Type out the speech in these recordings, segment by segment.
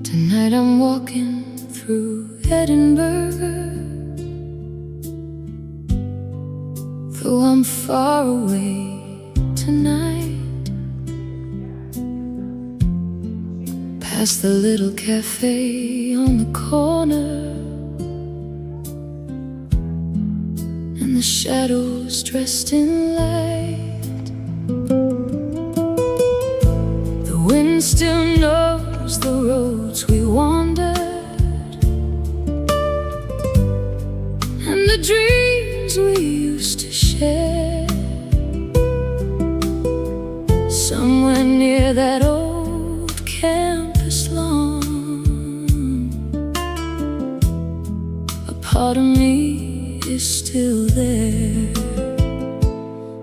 Tonight I'm walking through Edinburgh, though I'm far away tonight. Past the little cafe on the corner, and the shadows dressed in light. The wind still knows the roads we wandered, and the dreams we used to share. Somewhere near that old campus lawn, a part of me is still there.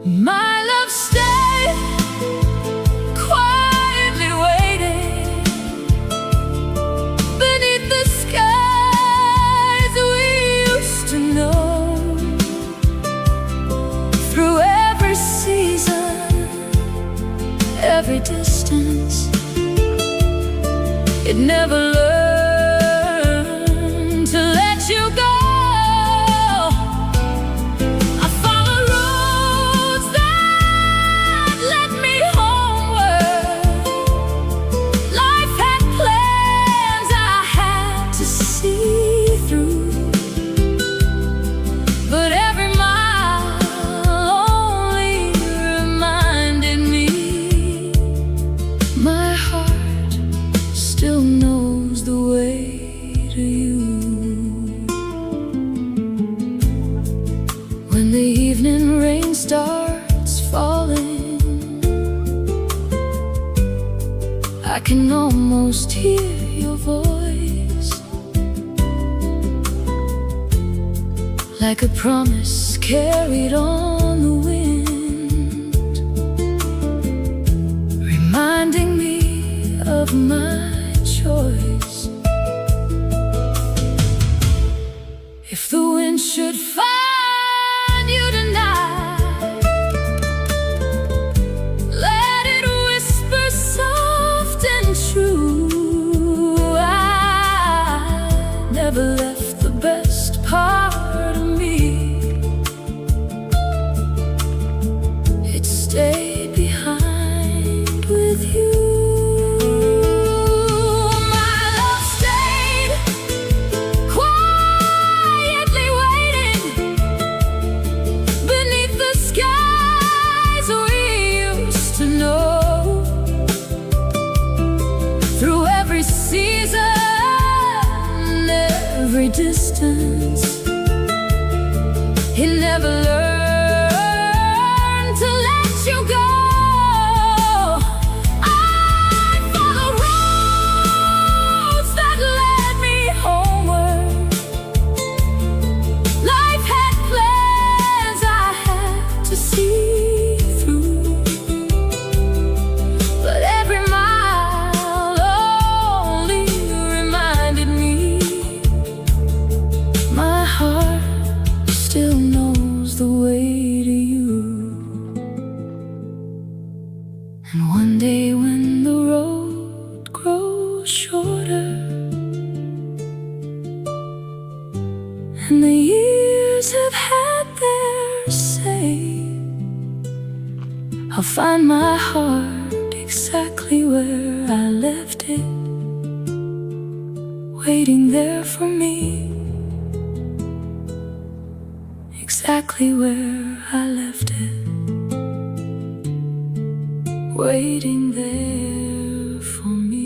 My love stayed quietly waiting beneath the skies we used to know. Through every season, every distance, it never learned to let you go. I followed roads that led me homeward. Life had plans I had to see through, but every mile only reminded me my heart still knows the way to you. When the evening rain starts falling, I can almost hear your voice, like a promise carried on the wind, reminding me of my choice. If the wind should find you tonight, let it whisper soft and true. I never left the best part of me. It stayed behind with you. My love stayed quietly waiting beneath the skies we used to know. Through every season, every distance, it never learned to let you go. I followed roads that led me homeward. Life had plans I had to see through, but every mile only reminded me my heart still knows the way to you. And one day when the road grows shorter and the years have had their say, I'll find my heart exactly where I left it, waiting there for me. Exactly where I left it, waiting there for me.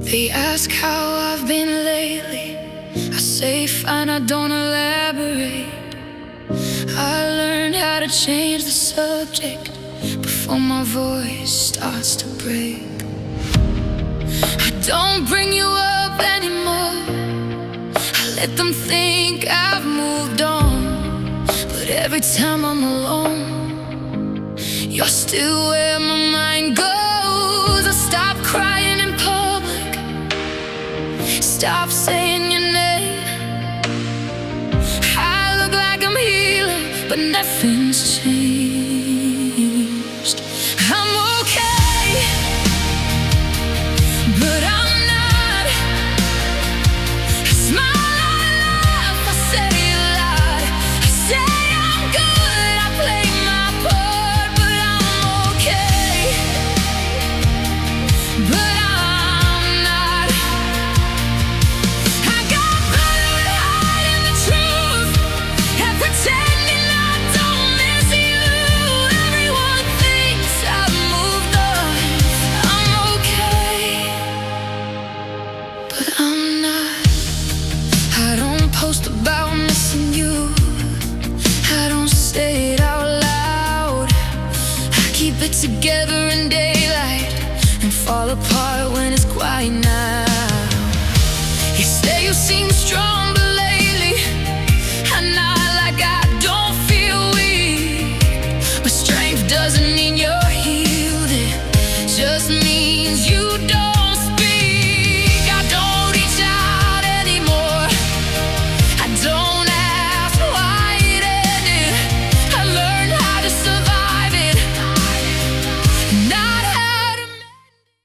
They ask how I've been lately. I say fine, I don't elaborate. I learned how to change the subject before my voice starts to break. I don't bring you up anymore. I let them think I've moved on. But every time I'm alone, you're still where my mind goes. I stop crying in public, stop saying your name. I look like I'm healing, but nothing's changed. I'm okay, but I'm not. I smile, I laugh, I say a lot. I say I'm good, I play my part, but I'm okay, but I'm not. I got better at hiding the truth and pretending I don't miss you. Everyone thinks I've moved on. I'm okay, but I'm not. I don't post about missing you, I don't say it out loud. I keep it together in daylight and fall apart when it's quiet now. You say you seem strong,